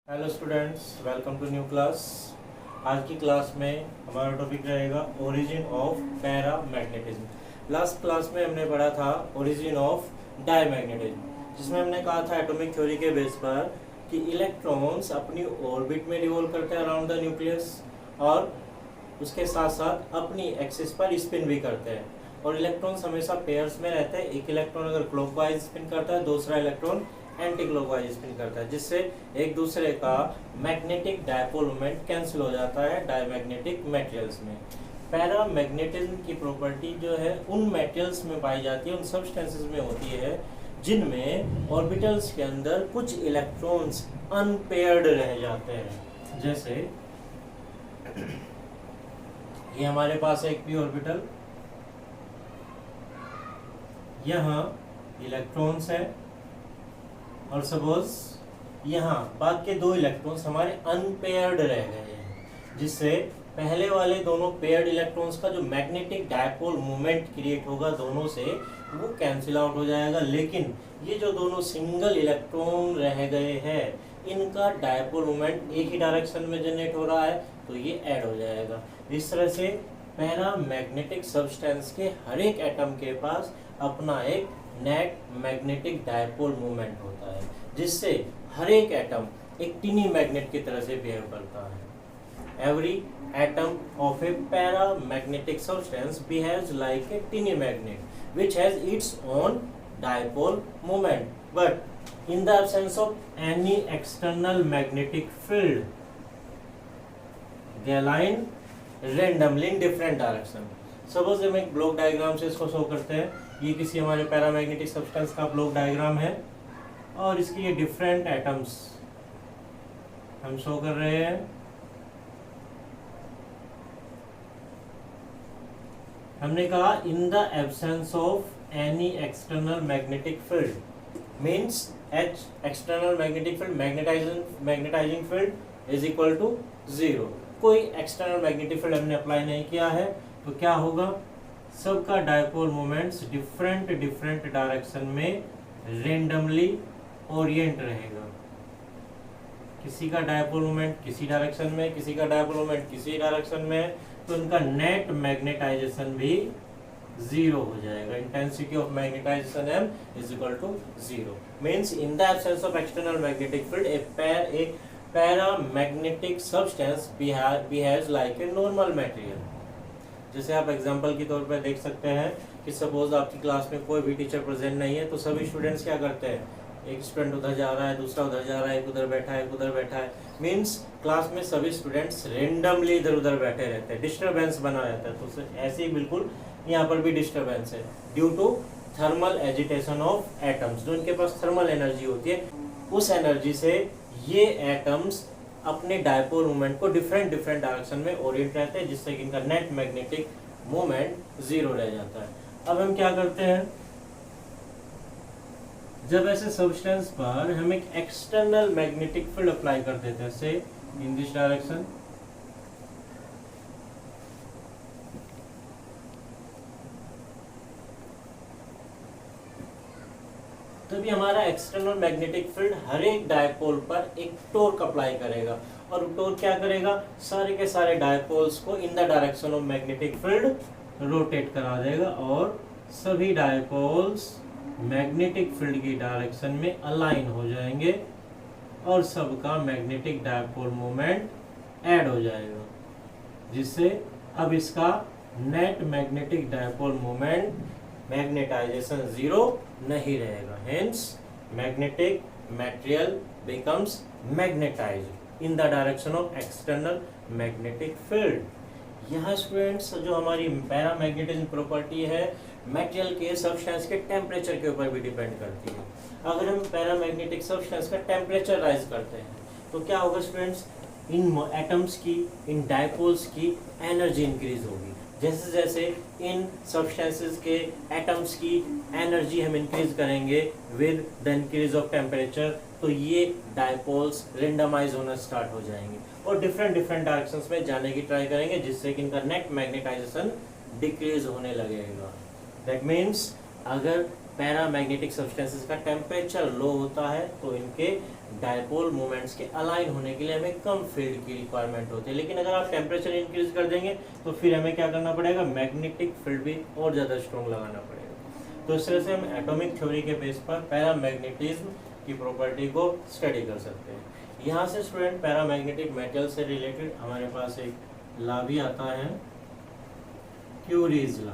Hello students, welcome to new class. आज की class में हमारा टॉपिक रहेगा origin of paramagnetism. Last class में हमने पढ़ा था ओरिजिन ऑफ डायमैग्नेटिज्म, जिसमें हमने कहा था एटॉमिक थ्योरी के बेस पर कि इलेक्ट्रॉन्स अपनी ऑर्बिट में रिवॉल्व करते हैं अराउंड द न्यूक्लियस और उसके साथ साथ अपनी एक्सिस पर स्पिन भी करते हैं। और इलेक्ट्रॉन्स हमेशा पेयर्स में रहते हैं। एक इलेक्ट्रॉन अगर क्लॉकवाइज स्पिन करता है, दूसरा इलेक्ट्रॉन एंटी क्लॉकवाइज स्पिन करता है, जिससे एक दूसरे का मैग्नेटिक डायपोल मोमेंट कैंसिल हो जाता है डायमैग्नेटिक मटेरियल्स में। पैरामैग्नेटिज्म की प्रॉपर्टी जो है उन मटेरियल्स में पाई जाती है, उन सब्सटेंसेस में होती है जिनमें ऑर्बिटल्स के अंदर कुछ इलेक्ट्रॉन्स अनपेयर्ड रह जाते हैं। जैसे ये हमारे पास एक पी ऑर्बिटल, यहाँ इलेक्ट्रॉन्स है और सपोज यहाँ बाद के दो इलेक्ट्रॉन्स हमारे अनपेयर्ड रह गए हैं, जिससे पहले वाले दोनों पेयर्ड इलेक्ट्रॉन्स का जो मैग्नेटिक डायपोल मोमेंट क्रिएट होगा दोनों से, वो कैंसिल आउट हो जाएगा। लेकिन ये जो दोनों सिंगल इलेक्ट्रॉन रह गए हैं, इनका डायपोल मोमेंट एक ही डायरेक्शन में जनरेट हो रहा है, तो ये ऐड हो जाएगा। इस तरह से पैरामैग्नेटिक सब्सटेंस के हर एक एटम के पास अपना एक नेट मैग्नेटिक डायपोल मोमेंट होता है, जिससे हर एक एटम एक टिनी मैग्नेट की तरह से बिहेव करता है। Every atom of A paramagnetic substance behaves like A टिनी magnet which has its own dipole moment, but in the absence of any external magnetic field they align randomly in different direction. Suppose हम एक block diagram से इसको show करते हैं। ये किसी हमारे paramagnetic substance का ब्लॉक डायग्राम है और इसकी ये डिफरेंट एटम्स हम शो कर रहे हैं। हमने कहा in the absence of any external magnetic field means H external magnetic field magnetizing field is equal to 0। कोई एक्सटर्नल मैग्नेटिक फील्ड हमने अप्लाई नहीं किया है, तो क्या होगा, सबका डायपोल मोमेंट्स डिफरेंट डायरेक्शन में रेंडमली ओरिएंट रहेगा। किसी का डायपोल मोमेंट किसी डायरेक्शन में, किसी का डायपोल मोमेंट किसी डायरेक्शन में, तो उनका नेट मैग्नेटाइजेशन भी 0 हो जाएगा। Intensity of magnetization m is equal to 0। Means in the absence of external magnetic field a paramagnetic substance behaves like a normal material. जैसे आप एग्जांपल के तौर पर देख सकते हैं कि सपोज आपकी क्लास में कोई भी टीचर प्रेजेंट नहीं है, तो सभी स्टूडेंट्स क्या करते हैं, एक स्टूडेंट उधर जा रहा है, दूसरा उधर जा रहा है, एक उधर बैठा है, एक उधर बैठा है। मीन्स क्लास में सभी स्टूडेंट्स रेंडमली इधर उधर बैठे रहते हैं, डिस्टर्बेंस बना रहता है। तो ऐसे ही बिल्कुल यहाँ पर भी डिस्टर्बेंस है due to thermal agitation of atoms. जो इनके पास थर्मल एनर्जी होती है, उस एनर्जी से ये एटम्स अपने डायपोल मोमेंट को डिफरेंट डायरेक्शन में ओरिएंट रहते हैं, जिससे कि इनका नेट मैग्नेटिक मोमेंट 0 रह जाता है। अब हम क्या करते हैं, जब ऐसे सब्सटेंस पर हम एक एक्सटर्नल मैग्नेटिक फील्ड अप्लाई कर देते हैं, से इन दिस डायरेक्शन, तभी हमारा एक्सटर्नल मैग्नेटिक फील्ड हर एक डायपोल पर एक टॉर्क अप्लाई करेगा। और टॉर्क क्या करेगा, सारे के सारे डायपोल्स को इन the direction of magnetic field rotate करा देगा और सभी डायपोल्स मैग्नेटिक फील्ड की डायरेक्शन में अलाइन हो जाएंगे और सबका मैग्नेटिक डायपोल मोमेंट ऐड हो जाएगा, जिससे अब इसका net magnetic dipole moment magnetization 0 नहीं रहेगा। Hence magnetic material becomes magnetized in the direction of external magnetic field. यहाँ स्टूडेंट्स जो हमारी पैरामैग्नेटिज्म प्रॉपर्टी है, मटेरियल के सब्सटेंस के टेम्परेचर के ऊपर भी डिपेंड करती है। अगर हम पैरामैग्नेटिक सब्सटेंस का टेम्परेचर राइज करते हैं, तो क्या होगा स्टूडेंट्स, इन एटम्स की, इन डायपोल्स की एनर्जी इंक्रीज होगी। जैसे जैसे इन सब्सटेंसेस के एटम्स की एनर्जी हम इंक्रीज करेंगे with the increase of temperature, तो ये डायपोल्स रेंडमाइज होना स्टार्ट हो जाएंगे और डिफरेंट डायरेक्शंस में जाने की ट्राई करेंगे, जिससे कि इनका नेट मैग्नेटाइजेशन डिक्रीज होने लगेगा। दैट मीन्स अगर पैरामैग्नेटिक सब्सटेंसेस का टेम्परेचर लो होता है तो इनके डायपोल मोमेंट्स के अलाइन होने के लिए हमें कम फील्ड की रिक्वायरमेंट होती है, लेकिन अगर आप टेम्परेचर इंक्रीज कर देंगे तो फिर हमें क्या करना पड़ेगा, मैग्नेटिक फील्ड भी और ज़्यादा स्ट्रॉन्ग लगाना पड़ेगा। तो इस तरह से हम एटॉमिक थ्योरी के बेस पर पैरामैग्नेटिज्म की प्रॉपर्टी को स्टडी कर सकते हैं। यहाँ से स्टूडेंट पैरामैग्नेटिक मेटल से रिलेटेड हमारे पास एक लॉ भी आता है, क्यूरीज लॉ।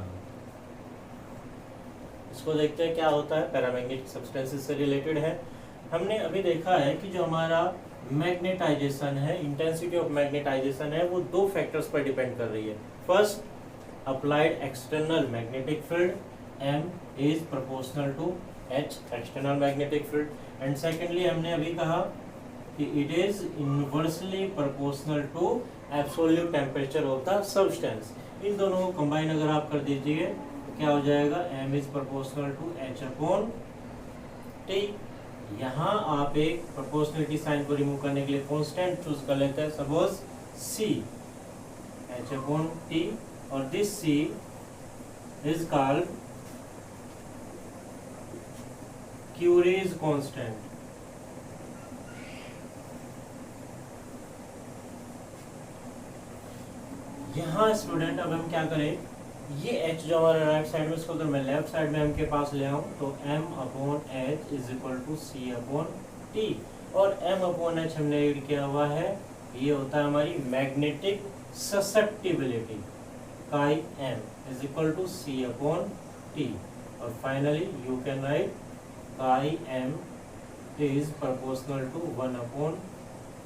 इसको देखते हैं क्या होता है, पैरामैग्नेटिक सब्सटेंसेस से रिलेटेड है। हमने अभी देखा है कि जो हमारा मैग्नेटाइजेशन है, इंटेंसिटी ऑफ मैग्नेटाइजेशन है, वो दो फैक्टर्स पर डिपेंड कर रही है। First, applied external magnetic field M is proportional to H external magnetic field, and secondly हमने अभी कहा कि it is inversely proportional to absolute temperature of the substance। इन दोनों को कंबाइन अगर आप कर दीजिए तो क्या हो जाएगा, M is proportional to H upon T। यहाँ आप एक प्रोपोर्शनलिटी साइन को रिमूव करने के लिए कांस्टेंट चूज कर लेते हैं, suppose C H upon T, और this C is called Curie's constant. यहाँ स्टूडेंट अब हम क्या करें, ये H जो हमारा राइट साइड में, इसको अगर मैं लेफ्ट साइड में M के पास ले आऊँ तो M upon H is equal to C upon T, और M अपॉन H हमने रीड किया हुआ है, ये होता है हमारी magnetic susceptibility, chi M is equal to C upon T, और finally you can write chi m is proportional to 1 upon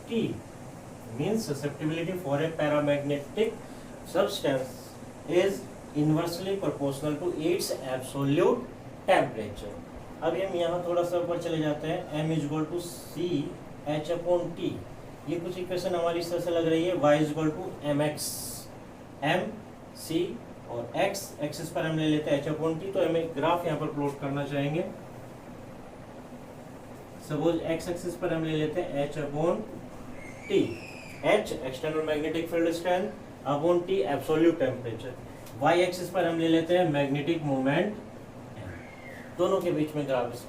T, means susceptibility for a paramagnetic substance is inversely proportional to its absolute temperature। अभी हम यहाँ थोड़ा सा ऊपर चले जाते हैं, m is equal to c h upon t, ये कुछ इक्वेशन हमारी इस तरह से लग रही है, y is equal to mx, m c और x एक्सिस पर हम ले लेते हैं h upon t। तो हम एक ग्राफ यहाँ पर प्लॉट करना चाहेंगे, सपोज x एक्सिस पर हम ले लेते हैं h upon t, h external magnetic field strength upon t absolute temperature, y axis पर हम ले लेते हैं मैग्नेटिक मोमेंट, दोनों के बीच में ग्राफ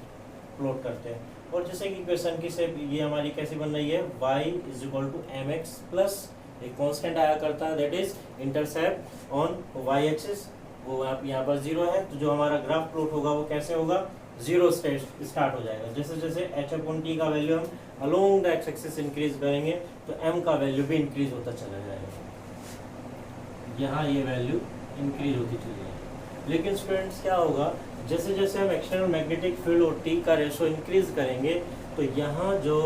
प्लॉट करते हैं। और जैसे कि क्वेश्चन की से ये हमारी कैसी बन रही है, y is equal to mx plus एक कांस्टेंट आया करता है, that is intercept on y axis, वो यहाँ पर 0 है, तो जो हमारा ग्राफ प्लॉट होगा वो कैसे होगा, 0 स्टार्ट हो जाएगा। जैसे जैसे h अपॉन t का वैल्यू हम along the x axis increase करेंगे तो m का वैल्यू भी इंक्रीज होता चला जाएगा, यहाँ ये वैल्यू इंक्रीज होती चली जाएगी। लेकिन स्टूडेंट्स क्या होगा, जैसे जैसे हम एक्सटर्नल मैग्नेटिक फील्ड और t का रेशो इंक्रीज करेंगे तो यहाँ जो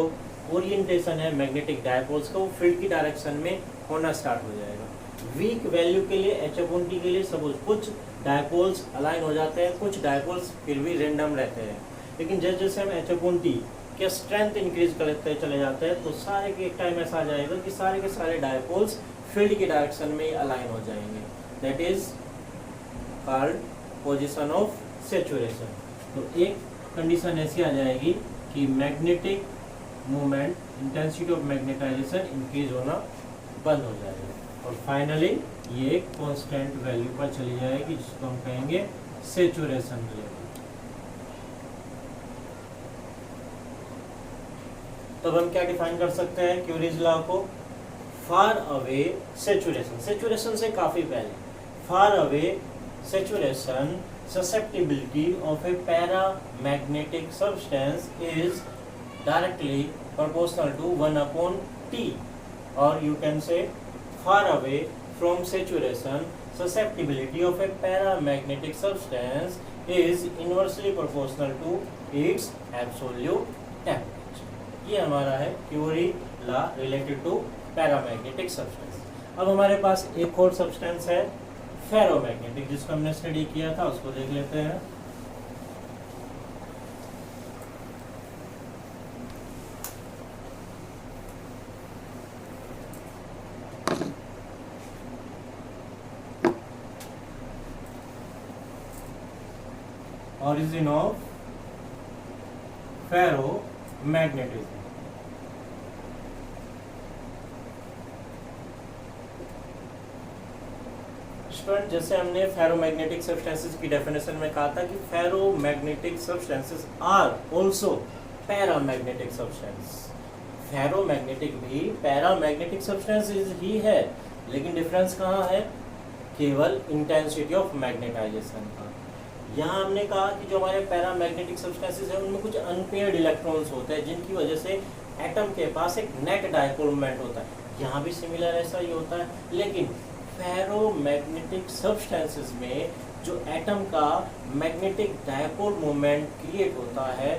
ओरिएंटेशन है मैग्नेटिक डायपोल्स का, वो फील्ड की डायरेक्शन में होना स्टार्ट हो जाएगा। वीक वैल्यू के लिए h अपॉन t के लिए सपोज कुछ डायपोल्स अलाइन हो जाते हैं, कुछ डायपोल्स फिर भी रेंडम रहते हैं, लेकिन जैसे जैसे हम h अपॉन t के स्ट्रेंथ इंक्रीज करते चले जाते हैं तो सारे के एक टाइम ऐसा आ जाएगा कि सारे के सारे डायपोल्स फील्ड की डायरेक्शन में अलाइन हो जाएंगे, that is called position of saturation. तो एक कंडीशन ऐसी आ जाएगी कि magnetic movement, intensity of magnetisation increase होना बंद हो जाएगा, और फाइनली ये एक कांस्टेंट वैल्यू पर चली जाएगी जिसको हम कहेंगे सैचुरेशन लेवल। तब हम क्या डिफाइन कर सकते हैं क्यूरीज लॉ को, फार अवे सैचुरेशन, सैचुरेशन से काफी पहले, far away saturation susceptibility of a paramagnetic substance is directly proportional to 1 upon T, or you can say far away from saturation susceptibility of a paramagnetic substance is inversely proportional to its absolute temperature। ये हमारा है Curie law related to paramagnetic substance. अब हमारे पास एक और substance है ferromagnetic, जिसको हमने स्टडी किया था, उसको देख लेते हैं। origin of ferromagnetism। स्टूडेंट जैसे हमने फेरोमैग्नेटिक सब्सटेंसेस की डेफिनेशन में कहा था कि ferromagnetic substances are also paramagnetic substance. Ferromagnetic भी पैरामैग्नेटिक सब्सटेंसेस ही है, लेकिन डिफरेंस कहाँ है? केवल इंटेंसिटी ऑफ मैग्नेटाइजेशन का। यहाँ हमने कहा कि जो हमारे पैरामैग्नेटिक सब्सटेंसेस हैं उनमें कुछ अनपेयर्ड इलेक्ट्रॉन्स होते हैं, जिनकी वजह से एटम के पास एक नेट डायपोल मोमेंट होता है। यहाँ भी सिमिलर ऐसा ही होता है, लेकिन फेरोमैग्नेटिक सब्सटेंसेस में जो एटम का मैग्नेटिक डायपोल मोमेंट क्रिएट होता है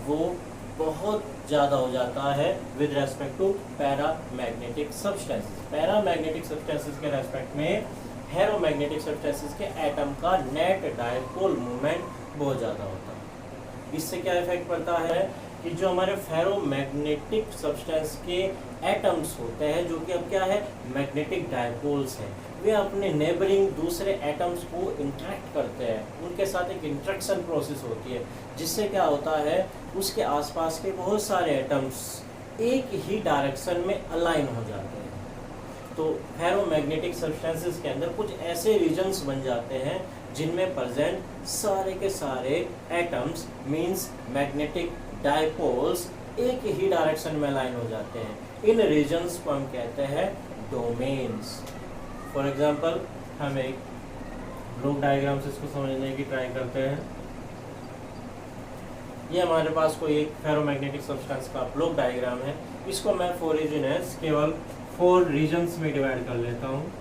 वो बहुत ज़्यादा हो जाता है with respect to paramagnetic substances. Paramagnetic substances के रेस्पेक्ट में फेरोमैग्नेटिक सब्सटेंसेस के एटम का नेट डायपोल मोमेंट बहुत ज़्यादा होता है। इससे क्या इफेक्ट पड़ता है कि जो हमारे फेरोमैग्नेटिक सब्सटेंस के एटम्स होते हैं, जो कि अब क्या है, मैग्नेटिक डायपोल्स हैं, वे अपने नेबरिंग दूसरे एटम्स को इंटरेक्ट करते हैं, उनके साथ एक इंटरेक्शन प्रोसेस होती है, जिससे क्या होता है उसके आसपास के बहुत सारे एटम्स एक ही डायरेक्शन में अलाइन हो जाते हैं। तो फेरोमैग्नेटिक सब्सटेंसेस के अंदर कुछ ऐसे रीजन्स बन जाते हैं जिनमें प्रेजेंट सारे के सारे एटम्स मींस मैग्नेटिक डायपोल्स एक ही डायरेक्शन में अलाइन हो जाते हैं। इन रीजन्स को हम कहते हैं डोमेन्स। फॉर एग्जांपल हम एक ब्लॉक डायग्राम से इसको समझने की ट्राई करते हैं। ये हमारे पास कोई एक फेरोमैग्नेटिक सब्सटेंस का ब्लॉक डायग्राम है। इसको मैं 4 रीजन्स केवल 4 रीजन्स में डिवाइड कर लेता हूँ।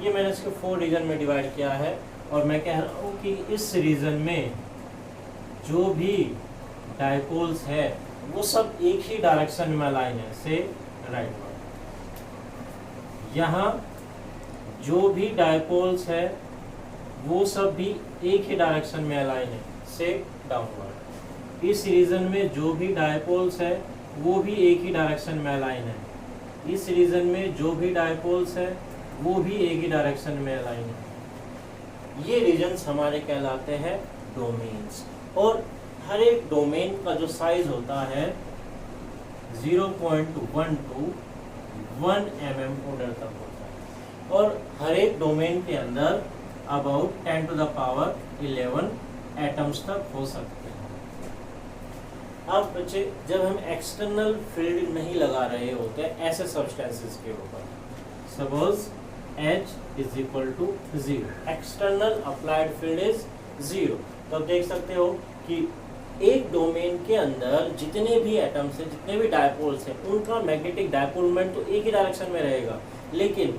ये मैंने इसको 4 रीजन में डिवाइड किया है और मैं कह रहा हूँ कि इस रीजन में जो भी डायपोल्स है वो सब एक ही डायरेक्शन में अलाइन है, से राइट। यहाँ जो भी डायपोल्स है वो सब भी एक ही डायरेक्शन में अलाइन है, से डाउनवर्ड। इस रीजन में जो भी डायपोल्स है वो भी एक ही डायरेक्शन में अलाइन है। इस रीजन में जो भी डायपोल्स है वो भी एक ही डायरेक्शन में अलाइन है। ये रीजन्स हमारे कहलाते हैं डोमेन्स। और हर एक डोमेन का जो साइज होता है 0.1 to 1 mm ऑर्डर तक होता है, और हर एक डोमेन के अंदर about 10 to the power 11 atoms तक हो सकते हैं। अब बच्चे, जब हम एक्सटर्नल फील्ड नहीं लगा रहे होते ऐसे सब्सटेंसेस के ऊपर, suppose H is equal to 0, external applied field is 0, तो आप देख सकते हो कि एक डोमेन के अंदर जितने भी एटम्स हैं, जितने भी डायपोल्स हैं, उनका मैग्नेटिक डायपोल मोमेंट तो एक ही डायरेक्शन में रहेगा, लेकिन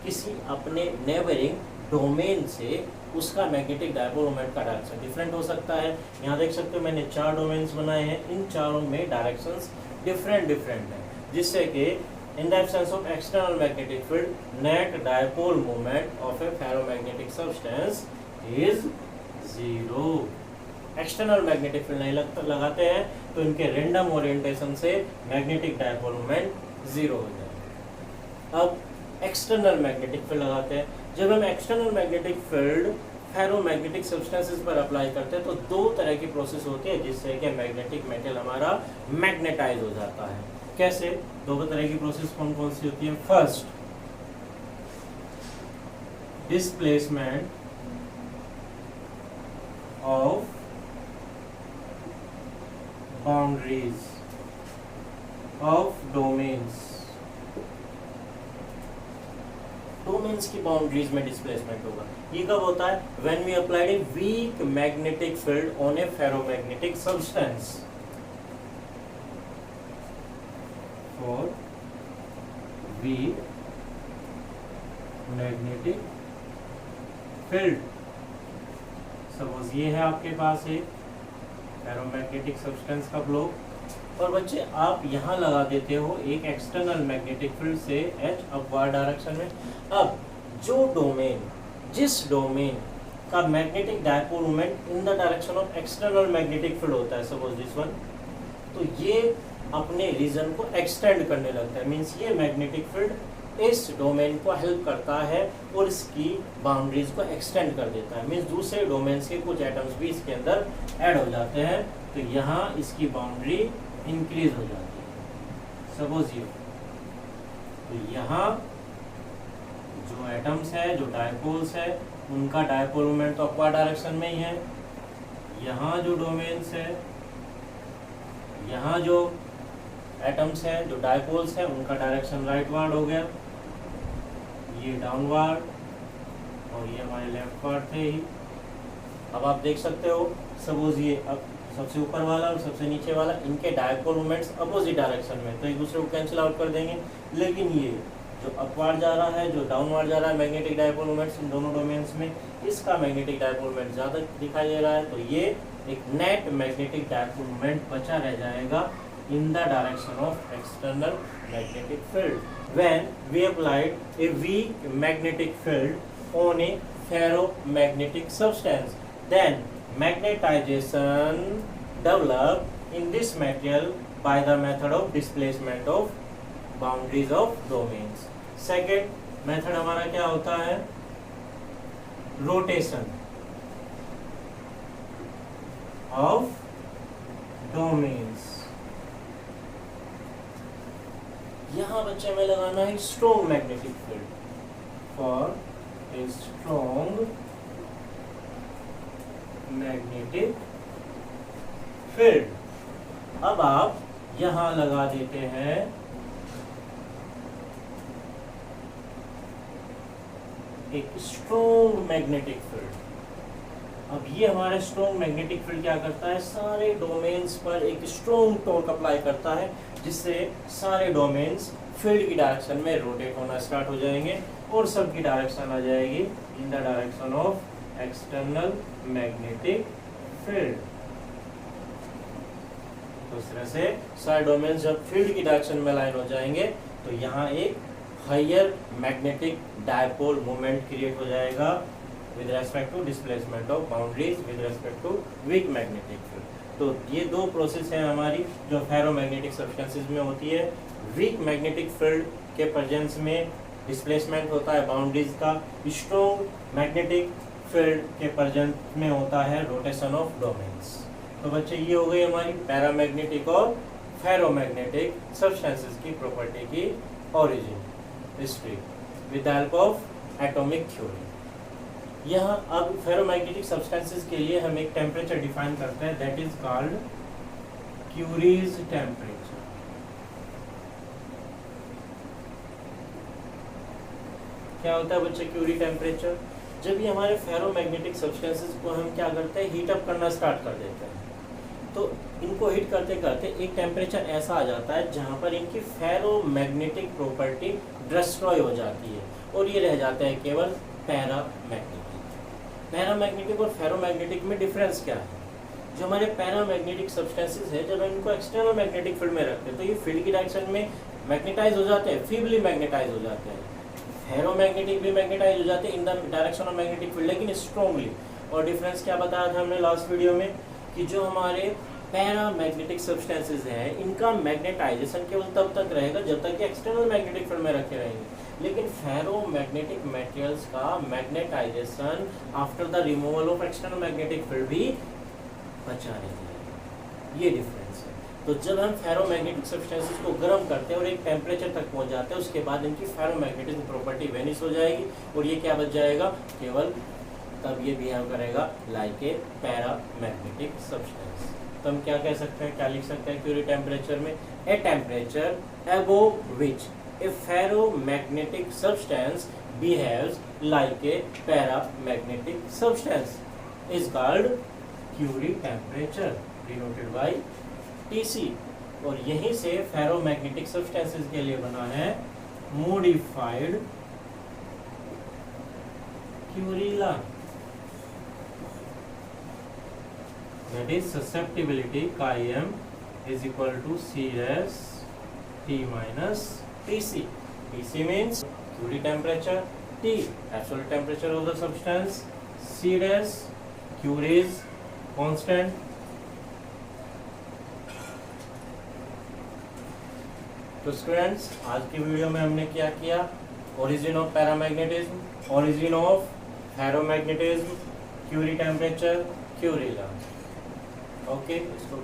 किसी अपने नेबरिंग डोमेन से उसका मैग्नेटिक डायपोल मोमेंट का डायरेक्शन डिफरेंट हो सकता है। यहाँ देख सकते हो मैंने 4 डोमेन्स बनाए हैं, इन चारों में डायरेक्शंस डिफरेंट हैं, जिससे कि इन the absence of external magnetic field net dipole moment of A ferromagnetic substance is 0। External magnetic field नहीं लगाते हैं तो इनके रैंडम ओरिएंटेशन से मैग्नेटिक डायपोल मोमेंट 0 हो जाए। अब एक्सटर्नल मैग्नेटिक फील्ड लगाते हैं। जब हम external magnetic field ferromagnetic substances पर अप्लाई करते हैं तो 2 तरह की प्रोसेस होती है जिससे कि मैग्नेटिक मेटल हमारा मैग्नेटाइज हो जाता है। कैसे? 2 तरह की प्रोसेस कौन कौन सी होती है? First, displacement of boundaries of domains की बाउंड्रीज में डिस्प्लेसमेंट होगा। ये कब होता है? When we applied a weak magnetic field on a ferromagnetic substance. For weak magnetic field, suppose ये है आपके पास एक फेरोमैग्नेटिक सब्सटेंस का ब्लॉक, और बच्चे आप यहाँ लगा देते हो एक एक्सटर्नल मैग्नेटिक फील्ड से H अपवर्ड डायरेक्शन में। अब जिस डोमेन का magnetic dipole moment in the direction of external magnetic field होता है, सपोज दिस वन, तो ये अपने रीजन को एक्सटेंड करने लगता है। मीन्स ये मैग्नेटिक फील्ड इस डोमेन को हेल्प करता है और इसकी बाउंड्रीज को एक्सटेंड कर देता है। मीन्स दूसरे डोमेन्स के कुछ एटम्स भी इसके अंदर ऐड हो जाते हैं, तो यहाँ इसकी बाउंड्री इंक्रीज हो जाती है। सपोज ये, तो यहाँ जो एटम्स है, जो डायपोल्स है, उनका डायपोल मोमेंट तो अपवर्ड डायरेक्शन में ही है। यहाँ जो डोमेन्स है यहाँ जो एटम्स हैं, जो डायपोल्स हैं, उनका डायरेक्शन राइटवर्ड हो गया, ये डाउनवर्ड, और ये हमारे लेफ्टवर्ड थे ही। अब आप देख सकते हो, सपोज ये अब सबसे ऊपर वाला और सबसे नीचे वाला, इनके डायपोल मोमेंट्स अपोजिट डायरेक्शन में, तो एक दूसरे को कैंसिल आउट कर देंगे। लेकिन ये जो अपवर्ड जा रहा है, जो डाउनवर्ड जा रहा है, मैग्नेटिक डायपोल मोमेंट्स इन दोनों डोमेन्स में, इसका मैग्नेटिक डायपोल मोमेंट ज़्यादा दिखाई दे रहा है, तो ये एक नेट मैग्नेटिक डायपोल मोमेंट बचा रह जाएगा in the direction of external magnetic field when we applied a weak magnetic field on a ferromagnetic substance, then magnetization developed in this material by the method of displacement of boundaries of domains. Second method हमारा क्या होता है? rotation of domains. यहाँ बच्चे में लगाना है strong magnetic field. For a strong magnetic field अब आप यहां लगा देते हैं एक स्ट्रॉन्ग मैग्नेटिक फील्ड। अब ये हमारा स्ट्रॉन्ग मैग्नेटिक फील्ड क्या करता है? सारे डोमेन्स पर एक स्ट्रॉन्ग टॉर्क अप्लाई करता है, जिससे सारे डोमेन्स फील्ड की डायरेक्शन में रोटेट होना स्टार्ट हो जाएंगे और सबकी डायरेक्शन आ जाएगी इन the direction of external magnetic field. तो इस तरह से सारे डोमेन्स जब फील्ड की डायरेक्शन में लाइन हो जाएंगे तो यहाँ एक higher magnetic dipole moment create हो जाएगा with respect to displacement of boundaries with respect to weak magnetic field. तो ये दो प्रोसेस हैं हमारी जो फेरोमैग्नेटिक सब्सटेंसेस में होती है। वीक मैग्नेटिक फील्ड के प्रेजेंस में डिस्प्लेसमेंट होता है बाउंड्रीज का, स्ट्रॉन्ग मैग्नेटिक फील्ड के प्रेजेंस में होता है रोटेशन ऑफ डोमेन्स। तो बच्चे ये हो गई हमारी पैरामैग्नेटिक और फेरोमैग्नेटिक सब्सटेंसेस की प्रॉपर्टी की origin history with the help of atomic theory. यहाँ अब फेरोमैग्नेटिक सब्सटेंसेस के लिए हम एक टेम्परेचर डिफाइन करते हैं, that is called curies temperature. क्या होता है बच्चे क्यूरी टेम्परेचर? जब ये हमारे फेरोमैग्नेटिक सब्सटेंसेस को हम क्या करते हैं, हीट अप करना स्टार्ट कर देते हैं, तो इनको हीट करते करते एक टेम्परेचर ऐसा आ जाता है जहाँ पर इनकी फेरोमैग्नेटिक प्रॉपर्टी डिस्ट्रॉय हो जाती है और ये रह जाता है केवल पैरामैग्नेटिक। पैरामैग्नेटिक और फेरोमैग्नेटिक में डिफरेंस क्या है? जो हमारे पैरामैग्नेटिक सब्सटेंसेस है, जब इनको एक्सटर्नल मैग्नेटिक फील्ड में रखते हैं तो ये फील्ड की डायरेक्शन में मैग्नेटाइज हो जाते हैं, फीबली मैग्नेटाइज हो जाते हैं। फेरोमैग्नेटिक भी मैग्नेटाइज हो जाते हैं इन the direction of magnetic field, लेकिन स्ट्रॉन्गली। और डिफरेंस क्या बताया था हमने लास्ट वीडियो में कि जो हमारे पैरामैग्नेटिक सब्सटेंसेस हैं इनका मैग्नेटाइजेशन केवल तब तक रहेगा जब तक कि एक्सटर्नल मैग्नेटिक फील्ड में रखे रहेंगे, लेकिन फेरोमैग्नेटिक मटेरियल्स का magnetization after the removal of external magnetic field भी बचा रहेगा। ये डिफरेंस है। तो जब हम फेरोमैग्नेटिक सब्सटेंसेस को गर्म करते हैं और एक टेम्परेचर तक पहुंच जाते हैं, उसके बाद इनकी फेरोमैग्नेटिक प्रॉपर्टी वेनिश हो जाएगी और ये क्या बच जाएगा? केवल तब ये बिहेव करेगा लाइक ए पैरामैग्नेटिक सब्सटेंस। तो हम क्या कह सकते हैं, क्या लिख सकते हैं क्यूरी टेम्परेचर में? A temperature above which a ferromagnetic substance behaves like a paramagnetic substance is called Curie temperature, denoted by TC। और यहीं से फेरोमैग्नेटिक सब्सटेंसेस के लिए बना है modified Curie law, that is susceptibility Chi-m is equal to Cs T minus Tc. Tc means Curie temperature, T absolute temperature of the substance, C dash Curie is constant. तो students आज की video में हमने क्या किया? Origin of paramagnetism, origin of ferromagnetism, Curie temperature, Curie law. Okay, इसको